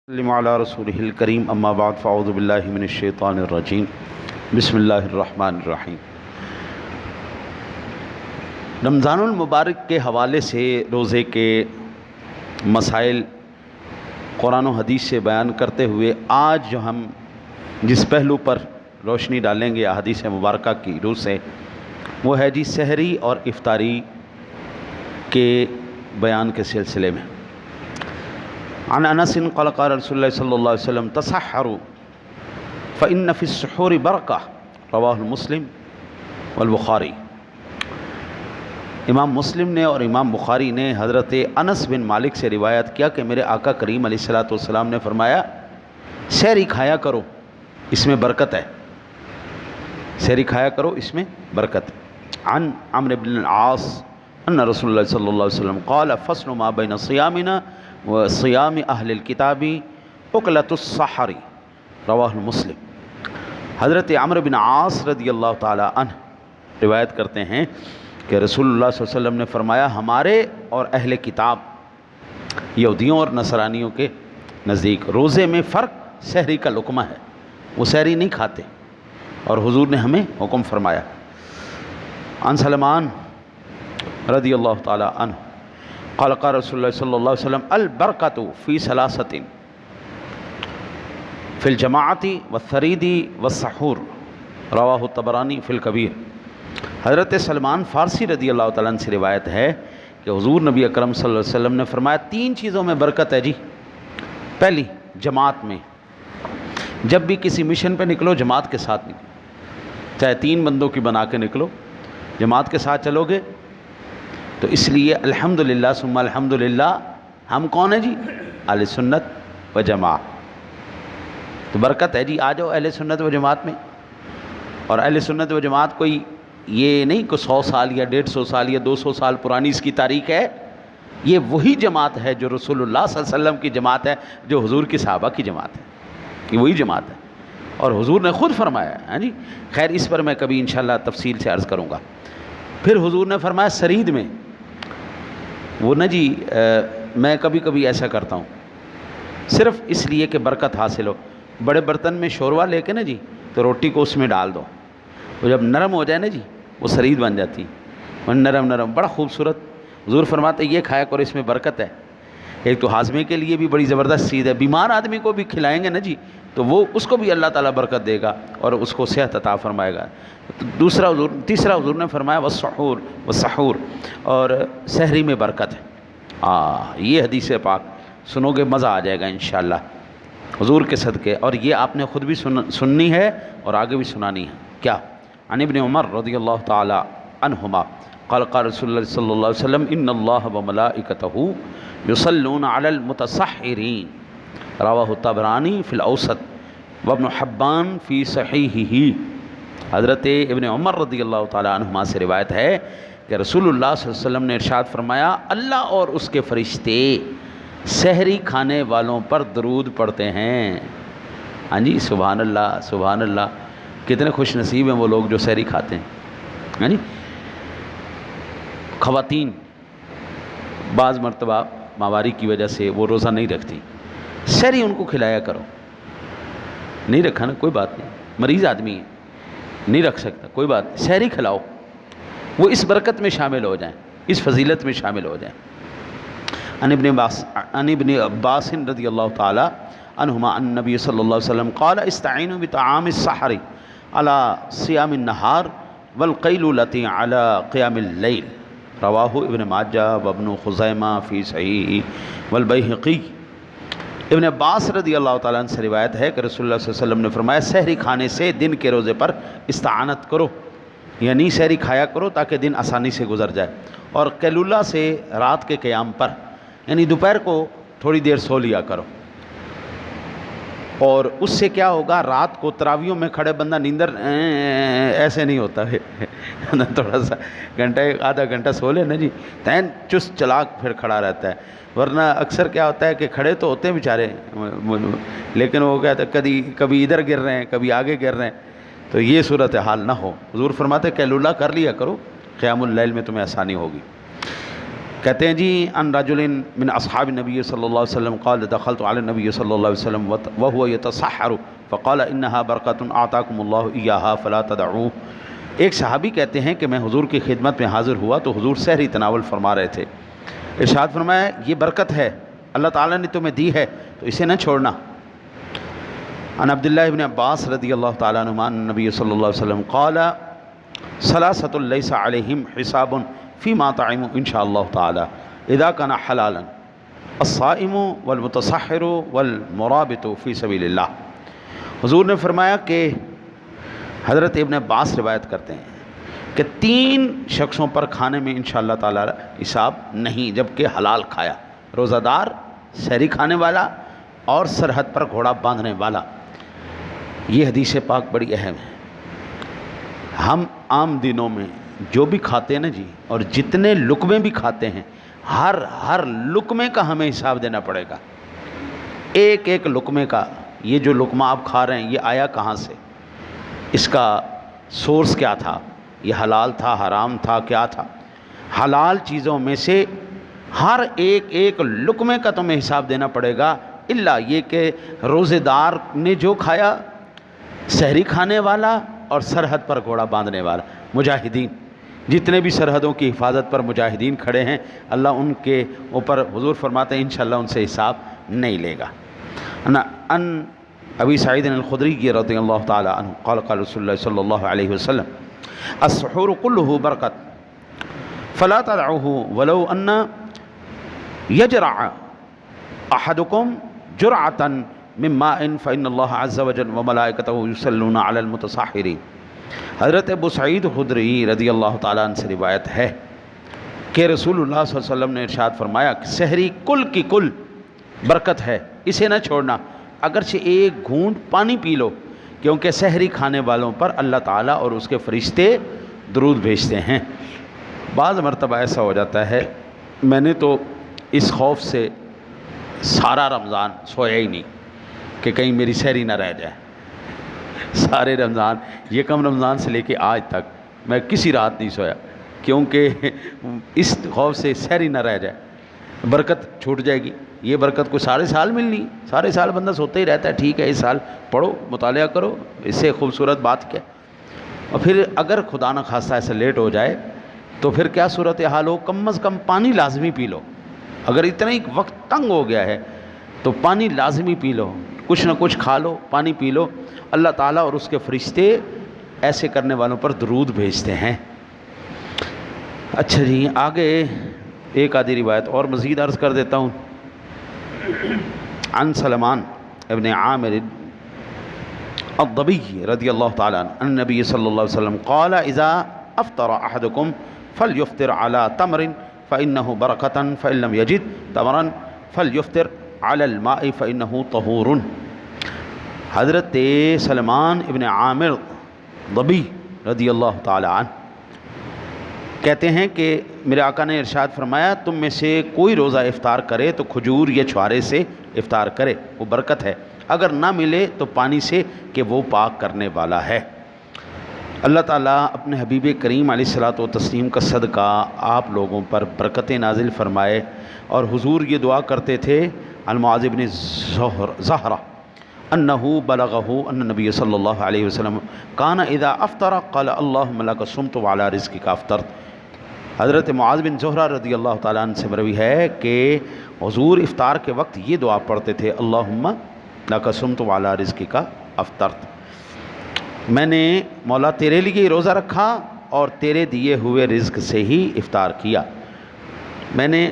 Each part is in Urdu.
وسلم علی رسولہ الکریم اما بعد فاعوذ باللہ من الشیطان الرجیم بسم اللہ الرحمن الرحیم۔ رمضان المبارک کے حوالے سے روزے کے مسائل قرآن و حدیث سے بیان کرتے ہوئے آج جو ہم جس پہلو پر روشنی ڈالیں گے احادیث مبارکہ کی روح سے، وہ ہے سحری اور افطاری کے بیان کے سلسلے میں۔ عن انس قال قال رسول اللہ صلی اللہ علیہ وسلم تسحروا فإن فی السحور برکہ، رواہ مسلم والبخاری۔ امام مسلم نے اور امام بخاری نے حضرت انس بن مالک سے روایت کیا کہ میرے آقا کریم علیہ الصلوۃ والسلام نے فرمایا سحری کھایا کرو، اس میں برکت ہے، سحری کھایا کرو، اس میں برکت ہے۔ عن عمرو بن العاص ان رسول اللہ صلی اللہ علیہ وسلم قال فصل ما بین صیامنا وصیام اہل الکتاب اکلۃ السحر، رواہ مسلم۔ حضرت عمرو بن عاص رضی اللہ تعالی عنہ روایت کرتے ہیں کہ رسول اللہ صلی اللہ علیہ وسلم نے فرمایا ہمارے اور اہل کتاب یہودیوں اور نصرانیوں کے نزدیک روزے میں فرق سحری کا لقمہ ہے، وہ سحری نہیں کھاتے، اور حضور نے ہمیں حکم فرمایا۔ عن سلمان رضی اللہ تعالی عنہ قال قال رسول اللہ صلی اللہ علیہ وسلم البرکۃ فی ثلاثۃ فی الجماعۃ والثرید والسحور، رواہ الطبرانی فی الکبیر۔ حضرت سلمان فارسی رضی اللہ تعالیٰ عنہ سے روایت ہے کہ حضور نبی اکرم صلی اللہ علیہ وسلم نے فرمایا تین چیزوں میں برکت ہے جی۔ پہلی، جماعت میں، جب بھی کسی مشن پہ نکلو جماعت کے ساتھ نکلو، چاہے 3 بندوں کی بنا کے نکلو، جماعت کے ساتھ چلو گے تو اس لیے الحمدللہ ثم الحمدللہ ہم کون ہیں جی؟ اہل سنت و جماعت، تو برکت ہے جی۔ آ جاؤ اہل سنت و جماعت میں۔ اور اہل سنت و جماعت کوئی یہ نہیں کہ 100 سال یا 150 سال یا 200 سال پرانی اس کی تاریخ ہے، یہ وہی جماعت ہے جو رسول اللہ صلی اللہ علیہ وسلم کی جماعت ہے، جو حضور کی صحابہ کی جماعت ہے، یہ وہی جماعت ہے، اور حضور نے خود فرمایا ہے جی۔ خیر اس پر میں کبھی انشاءاللہ تفصیل سے عرض کروں گا۔ پھر حضور نے فرمایا سرید میں، وہ نا جی میں کبھی کبھی ایسا کرتا ہوں صرف اس لیے کہ برکت حاصل ہو، بڑے برتن میں شوروا لے کے نا جی تو روٹی کو اس میں ڈال دو، وہ جب نرم ہو جائے نا جی وہ سرید بن جاتی، وہ نرم نرم بڑا خوبصورت۔ حضور فرماتے یہ کھایا کرو، اس میں برکت ہے۔ ایک تو ہاضمے کے لیے بھی بڑی زبردست چیز ہے، بیمار آدمی کو بھی کھلائیں گے نا جی تو وہ اس کو بھی اللہ تعالیٰ برکت دے گا اور اس کو صحت عطا فرمائے گا۔ تیسرا حضور نے فرمایا والسحور، اور سحری میں برکت ہے۔ یہ حدیث پاک سنو گے مزہ آ جائے گا انشاءاللہ حضور کے صدقے، اور یہ آپ نے خود بھی سننی ہے اور آگے بھی سنانی ہے۔ کیا؟ عن ابن عمر رضی اللہ تعالی عنہما قال قال رسول اللہ صلی اللہ علیہ وسلم ان اللہ وملائکتہ یصلون علی المتسحرین، رواہ الطبرانی فی الاوسط وابن حبان فی صحیحہ۔ حضرت ابن عمر رضی اللہ تعالی عنہما سے روایت ہے کہ رسول اللہ صلی اللہ علیہ وسلم نے ارشاد فرمایا اللہ اور اس کے فرشتے سحری کھانے والوں پر درود پڑھتے ہیں۔ ہاں جی، سبحان اللہ سبحان اللہ، کتنے خوش نصیب ہیں وہ لوگ جو سحری کھاتے ہیں۔ ہاں جی، خواتین بعض مرتبہ ماواری کی وجہ سے وہ روزہ نہیں رکھتی، سحری ان کو کھلایا کرو۔ نہیں رکھا نا کوئی بات نہیں، مریض آدمی ہے نہیں رکھ سکتا، کوئی بات نہیں، سحری کھلاؤ، وہ اس برکت میں شامل ہو جائیں، اس فضیلت میں شامل ہو جائیں۔ عن ابن عباس رضی اللہ تعالی عنہما ان نبی صلی اللہ علیہ وسلم قال استعینوا بطعام السحر علی صیام النہار والقیلولۃ علی قیام اللیل، رواہ ابن ماجہ وابن خزیمہ فی صحیح والبیہقی۔ ابن عباس رضی اللہ تعالیٰ عنہ سے روایت ہے کہ رسول اللہ صلی اللہ علیہ وسلم نے فرمایا سحری کھانے سے دن کے روزے پر استعانت کرو، یعنی سحری کھایا کرو تاکہ دن آسانی سے گزر جائے، اور قیلولہ سے رات کے قیام پر، یعنی دوپہر کو تھوڑی دیر سو لیا کرو، اور اس سے کیا ہوگا رات کو تراویوں میں کھڑے بندہ نیندر ایسے نہیں ہوتا ہے تھوڑا سا گھنٹہ آدھا گھنٹہ سو لے نا جی تین چست چلاک پھر کھڑا رہتا ہے، ورنہ اکثر کیا ہوتا ہے کہ کھڑے تو ہوتے ہیں بیچارے لیکن وہ کہتے ہیں کبھی ادھر گر رہے ہیں کبھی آگے گر رہے ہیں، تو یہ صورتحال نہ ہو۔ حضور فرماتے قیلولہ کر لیا کرو، قیام اللیل میں تمہیں آسانی ہوگی۔ کہتے ہیں جی ان رجل من اصحاب النبی صلی اللہ علیہ وسلم قال دخلت علی النبی صلی اللہ علیہ وسلم وهو يتسحر فقال انها برکۃ اعطاکم اللہ ایاها فلا تدعوه۔ ایک صحابی کہتے ہیں کہ میں حضور کی خدمت میں حاضر ہوا تو حضور سحری تناول فرما رہے تھے، ارشاد فرمایا یہ برکت ہے اللہ تعالیٰ نے تمہیں دی ہے تو اسے نہ چھوڑنا۔ عن عبداللہ ابن عباس رضی اللہ تعالیٰ عنہما نبی صلی اللہ علیہ وسلم قال ثلاثۃ لیس علیہم حساب فیما طعموا ان شاء اللہ تعالی اذا کان حلالا الصائم والمتصحر والمرابط فی سبیل اللہ۔ حضور نے فرمایا کہ حضرت ابن عباس روایت کرتے ہیں کہ 3 شخصوں پر کھانے میں انشاءاللہ تعالی حساب نہیں جبکہ حلال کھایا، روزہ دار، سحری کھانے والا اور سرحد پر گھوڑا باندھنے والا۔ یہ حدیث پاک بڑی اہم ہے۔ ہم عام دنوں میں جو بھی کھاتے ہیں نا جی، اور جتنے لقمے بھی کھاتے ہیں، ہر لقمے کا ہمیں حساب دینا پڑے گا، ایک ایک لقمے کا۔ یہ جو لقمہ آپ کھا رہے ہیں یہ آیا کہاں سے، اس کا سورس کیا تھا، یہ حلال تھا حرام تھا کیا تھا۔ حلال چیزوں میں سے ہر ایک لقمے کا تمہیں حساب دینا پڑے گا، الا یہ کہ روزے دار نے جو کھایا، سحری کھانے والا اور سرحد پر گھوڑا باندھنے والا، مجاہدین، جتنے بھی سرحدوں کی حفاظت پر مجاہدین کھڑے ہیں، اللہ ان کے اوپر حضور فرماتے ہیں انشاءاللہ ان سے حساب نہیں لے گا۔ ان ابی سعید الخدری رضی اللہ تعالی عنہ قال قال رسول اللہ صلی اللہ علیہ وسلم السحور كله برکت فلا تدعوه ولو ان یجرع احدکم جرعة من ماء فإن اللہ عز وجل وملائکتہ یصلون علی المتصحرین۔ حضرت ابو سعید خدری رضی اللہ تعالیٰ عنہ سے روایت ہے کہ رسول اللہ صلی اللہ علیہ وسلم نے ارشاد فرمایا کہ سحری کل کی کل برکت ہے، اسے نہ چھوڑنا، اگرچہ ایک گھونٹ پانی پی لو، کیونکہ سحری کھانے والوں پر اللہ تعالیٰ اور اس کے فرشتے درود بھیجتے ہیں۔ بعض مرتبہ ایسا ہو جاتا ہے، میں نے تو اس خوف سے سارا رمضان سویا ہی نہیں کہ کہیں میری سحری نہ رہ جائے۔ سارے رمضان، یکم رمضان سے لے کے آج تک میں کسی رات نہیں سویا، کیونکہ اس خوف سے سحری نہ رہ جائے، برکت چھوٹ جائے گی۔ یہ برکت کو سارے سال ملنی، سارے سال بندہ سوتا ہی رہتا ہے، ٹھیک ہے اس سال پڑھو، مطالعہ کرو، اس سے خوبصورت بات کیا۔ اور پھر اگر خدا نہ خواستہ ایسا لیٹ ہو جائے تو پھر کیا صورتحال ہو، کم از کم پانی لازمی پی لو۔ اگر اتنا ہی وقت تنگ ہو گیا ہے تو پانی لازمی پی لو، کچھ نہ کچھ کھا لو، پانی پی لو، اللہ تعالیٰ اور اس کے فرشتے ایسے کرنے والوں پر درود بھیجتے ہیں۔ اچھا جی، آگے ایک آدھی روایت اور مزید عرض کر دیتا ہوں۔ عن سلمان ابن عامر الضبی رضی اللہ تعالیٰ عنہ ان نبی صلی اللہ علیہ وسلم قال اذا افطر احدکم فلیفطر علی تمر فإنه برکة فإن لم یجد تمرا فلیفطر علی الماء فإنه طہور۔ حضرت سلمان ابن عامر ضبی رضی اللہ تعالیٰ عنہ کہتے ہیں کہ میرے آقا نے ارشاد فرمایا تم میں سے کوئی روزہ افطار کرے تو کھجور یا چھوارے سے افطار کرے، وہ برکت ہے، اگر نہ ملے تو پانی سے کہ وہ پاک کرنے والا ہے۔ اللہ تعالیٰ اپنے حبیب کریم علیہ الصلوۃ والتسلیم کا صدقہ آپ لوگوں پر برکتیں نازل فرمائے۔ اور حضور یہ دعا کرتے تھے عن معاذ بن زہرہ انہ بلغہ ان نبی صلی اللہ علیہ وسلم کان اذا افطر قال اللہم لک صمت وعلی رزقک افطرت۔ حضرت معاذ بن زہرہ رضی اللہ تعالیٰ عنہ سے مروی ہے کہ حضور افطار کے وقت یہ دعا پڑھتے تھے اللہم لک صمت وعلی رزقک افطرت، میں نے مولا تیرے لیے روزہ رکھا اور تیرے دیے ہوئے رزق سے ہی افطار کیا۔ میں نے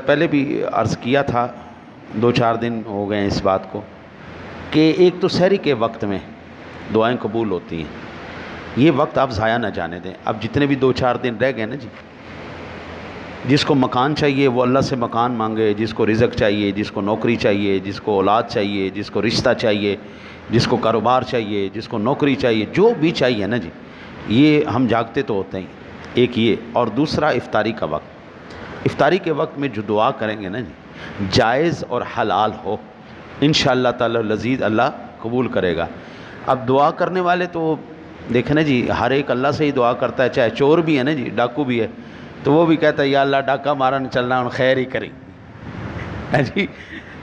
پہلے بھی عرض کیا تھا، 2-4 دن ہو گئے ہیں اس بات کو، کہ ایک تو سحری کے وقت میں دعائیں قبول ہوتی ہیں، یہ وقت آپ ضائع نہ جانے دیں۔ اب جتنے بھی 2-4 دن رہ گئے نا جی، جس کو مکان چاہیے وہ اللہ سے مکان مانگے، جس کو رزق چاہیے، جس کو نوکری چاہیے، جس کو اولاد چاہیے، جس کو رشتہ چاہیے، جس کو کاروبار چاہیے، جس کو نوکری چاہیے، جو بھی چاہیے نا جی، یہ ہم جاگتے تو ہوتے ہیں، ایک یہ، اور دوسرا افطاری کا وقت۔ افطاری کے وقت میں جو دعا کریں گے نا جی، جائز اور حلال ہو، انشاءاللہ تعالی لذیذ اللہ قبول کرے گا۔ اب دعا کرنے والے تو دیکھیں نا جی، ہر ایک اللہ سے ہی دعا کرتا ہے، چاہے چور بھی ہے نا جی، ڈاکو بھی ہے، تو وہ بھی کہتا ہے یا اللہ ڈاکہ مارن چلنا ان خیر ہی کریں جی.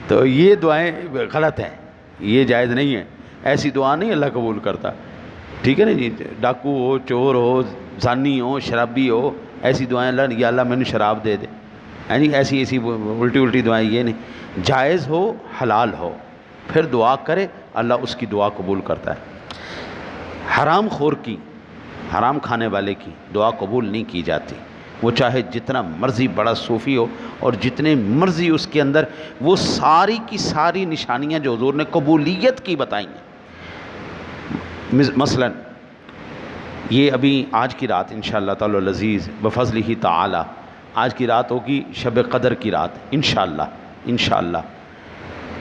تو یہ دعائیں غلط ہیں، یہ جائز نہیں ہیں. ایسی دعا نہیں اللہ قبول کرتا. ٹھیک ہے نا جی. ڈاکو ہو، چور ہو، زانی ہو، شرابی ہو، ایسی دعائیں اللہ یا اللہ میں نے شراب دے دے، یعنی ایسی الٹی دعائیں یہ نہیں. جائز ہو، حلال ہو، پھر دعا کرے، اللہ اس کی دعا قبول کرتا ہے. حرام خور کی، حرام کھانے والے کی دعا قبول نہیں کی جاتی. وہ چاہے جتنا مرضی بڑا صوفی ہو اور جتنے مرضی اس کے اندر وہ ساری کی ساری نشانیاں جو حضور نے قبولیت کی بتائیں ہیں. مثلا یہ ابھی آج کی رات انشاءاللہ تعالی العزیز بفضلہ تعالی آج کی رات ہوگی شب قدر کی رات انشاءاللہ.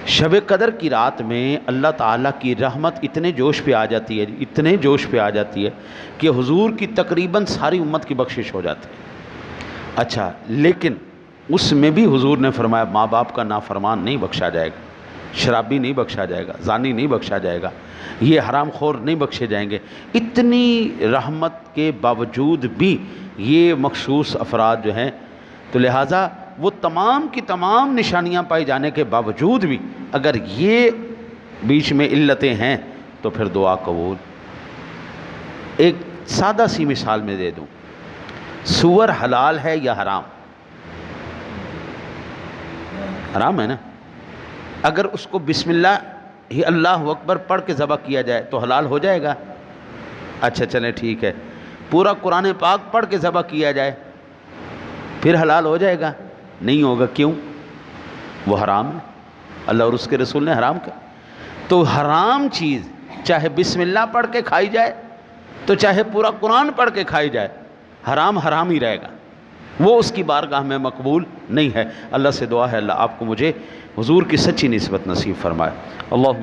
شب قدر کی رات میں اللہ تعالیٰ کی رحمت اتنے جوش پہ آ جاتی ہے کہ حضور کی تقریباً ساری امت کی بخشش ہو جاتی ہے. اچھا، لیکن اس میں بھی حضور نے فرمایا ماں باپ کا نافرمان نہیں بخشا جائے گا، شرابی نہیں بخشا جائے گا، زانی نہیں بخشا جائے گا، یہ حرام خور نہیں بخشے جائیں گے. اتنی رحمت کے باوجود بھی یہ مخصوص افراد جو ہیں، تو لہٰذا وہ تمام کی تمام نشانیاں پائی جانے کے باوجود بھی اگر یہ بیچ میں علتیں ہیں تو پھر دعا قبول. ایک سادہ سی مثال میں دے دوں، سور حلال ہے یا حرام؟ حرام ہے نا. اگر اس کو بسم اللہ اکبر پڑھ کے ذبح کیا جائے تو حلال ہو جائے گا. اچھا چلیں ٹھیک ہے. پورا قرآن پاک پڑھ کے ذبح کیا جائے پھر حلال ہو جائے گا؟ نہیں ہوگا. کیوں؟ وہ حرام ہے، اللہ اور اس کے رسول نے حرام کیا. تو حرام چیز چاہے بسم اللہ پڑھ کے کھائی جائے تو چاہے پورا قرآن پڑھ کے کھائی جائے، حرام حرام ہی رہے گا، وہ اس کی بارگاہ میں مقبول نہیں ہے. اللہ سے دعا ہے اللہ آپ کو مجھے حضور کی سچی نسبت نصیب فرمائے. اللہم